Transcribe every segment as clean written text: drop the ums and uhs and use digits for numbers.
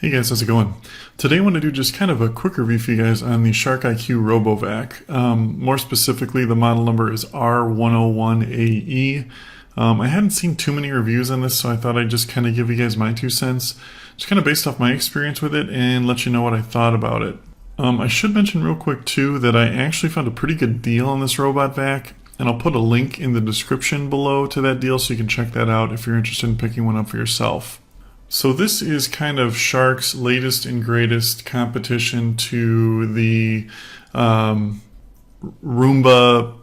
Hey guys, how's it going? Today I want to do just kind of a quick review for you guys on the Shark IQ RoboVac. More specifically, the model number is R1001AE. I hadn't seen too many reviews on this, so I thought I'd just kind of give you guys my 2 cents, just kind of based off my experience with it and let you know what I thought about it. I should mention real quick too that I actually found a pretty good deal on this robot vac, and I'll put a link in the description below to that deal so you can check that out if you're interested in picking one up for yourself. So this is kind of Shark's latest and greatest competition to the Roomba.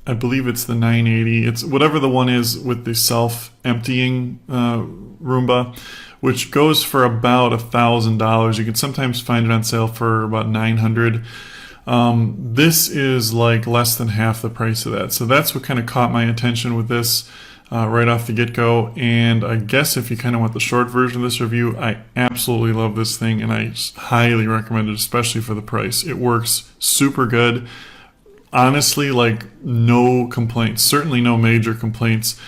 I believe it's the 980. It's whatever the one is with the self-emptying Roomba, which goes for about $1,000. You can sometimes find it on sale for about $900. This is like less than half the price of that. So that's what kind of caught my attention with this. Right off the get-go, and I guess if you kind of want the short version of this review, I absolutely love this thing and I highly recommend it, especially for the price. It works super good. Honestly, like no complaints, certainly no major complaints,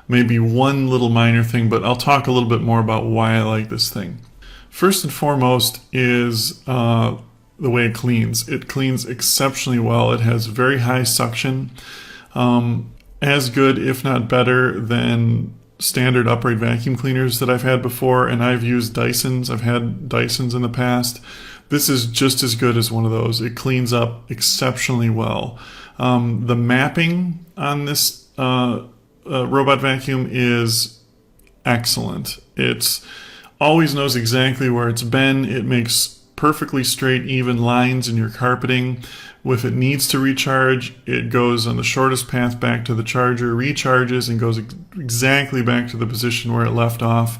maybe one little minor thing, but I'll talk a little bit more about why I like this thing. First and foremost is the way it cleans. It cleans exceptionally well. It has very high suction. As good, if not better, than standard upright vacuum cleaners that I've had before, and I've used Dysons. I've had Dysons in the past. This is just as good as one of those. It cleans up exceptionally well. The mapping on this robot vacuum is excellent. It always knows exactly where it's been. It makes perfectly straight, even lines in your carpeting. If it needs to recharge, it goes on the shortest path back to the charger, recharges, and goes exactly back to the position where it left off.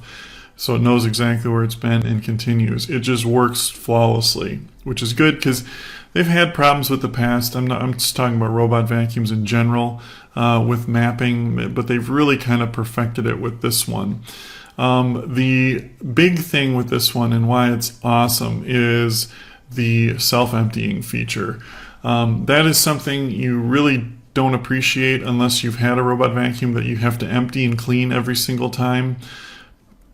So it knows exactly where it's been and continues. It just works flawlessly, which is good because they've had problems with the past. I'm just talking about robot vacuums in general with mapping, but they've really kind of perfected it with this one. The big thing with this one and why it's awesome is the self-emptying feature. That is something you really don't appreciate unless you've had a robot vacuum that you have to empty and clean every single time.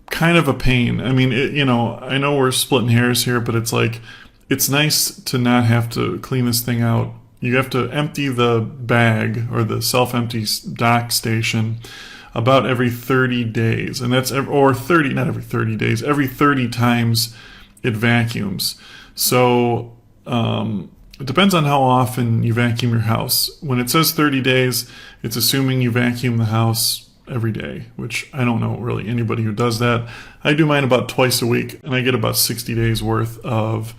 Kind of a pain. I mean, I know we're splitting hairs here, but it's like, it's nice to not have to clean this thing out. You have to empty the bag or the self-empty dock station about every 30 days. And that's, or 30, not every 30 days, every 30 times it vacuums. So, it depends on how often you vacuum your house. When it says 30 days, it's assuming you vacuum the house every day, which I don't know really anybody who does that. I do mine about twice a week, and I get about 60 days worth of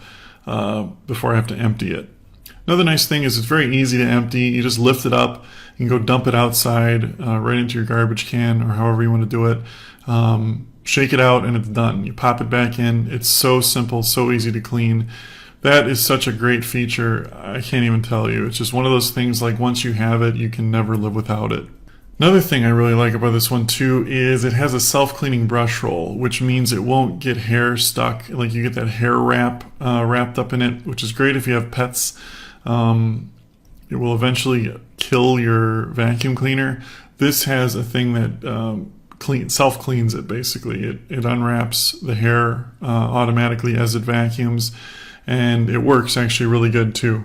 before I have to empty it. Another nice thing is it's very easy to empty. You just lift it up, you can go dump it outside, right into your garbage can or however you want to do it. Shake it out and it's done. You pop it back in. It's so simple, so easy to clean. That is such a great feature, I can't even tell you. It's just one of those things like once you have it, you can never live without it. Another thing I really like about this one too is it has a self-cleaning brush roll, which means it won't get hair stuck, like you get that hair wrap wrapped up in it, which is great if you have pets. It will eventually kill your vacuum cleaner. This has a thing that self-cleans it basically. It unwraps the hair automatically as it vacuums. And it works actually really good too.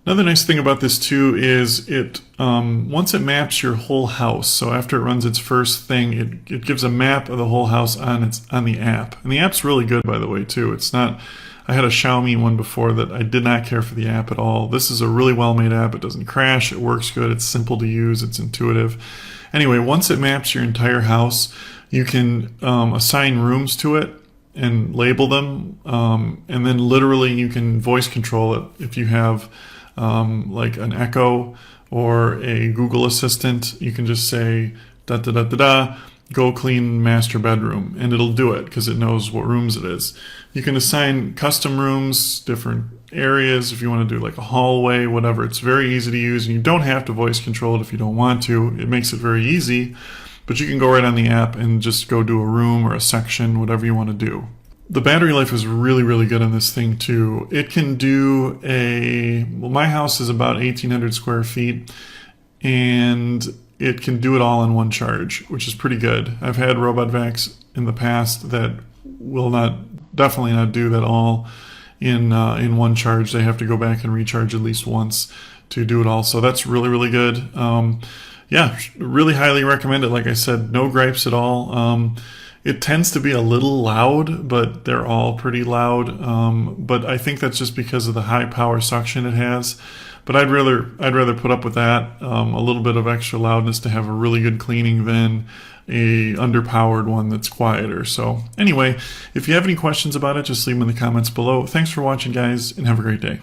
Another nice thing about this too is it once it maps your whole house, so after it runs its first thing, it gives a map of the whole house on the app. And the app's really good, by the way, too. It's not, I had a Xiaomi one before that I did not care for the app at all. This is a really well-made app. It doesn't crash, it works good, it's simple to use, it's intuitive. Anyway, once it maps your entire house, you can assign rooms to it and label them, and then literally you can voice control it if you have like an Echo or a Google Assistant. You can just say da da da da da, go clean master bedroom, and it'll do it because it knows what rooms it is. You can assign custom rooms, different areas if you want to do like a hallway, whatever. It's very easy to use, and you don't have to voice control it if you don't want to. It makes it very easy. But you can go right on the app and just go do a room or a section, whatever you want to do. The battery life is really, really good on this thing too. It can do well, my house is about 1,800 square feet, and it can do it all in one charge, which is pretty good. I've had robot vacs in the past that will not definitely not do that all in one charge. They have to go back and recharge at least once to do it all. So that's really, really good. Yeah, really highly recommend it. Like I said, no gripes at all. It tends to be a little loud, but they're all pretty loud. But I think that's just because of the high power suction it has. But I'd rather put up with that, a little bit of extra loudness to have a really good cleaning than a underpowered one that's quieter. So anyway, if you have any questions about it, just leave them in the comments below. Thanks for watching, guys, and have a great day.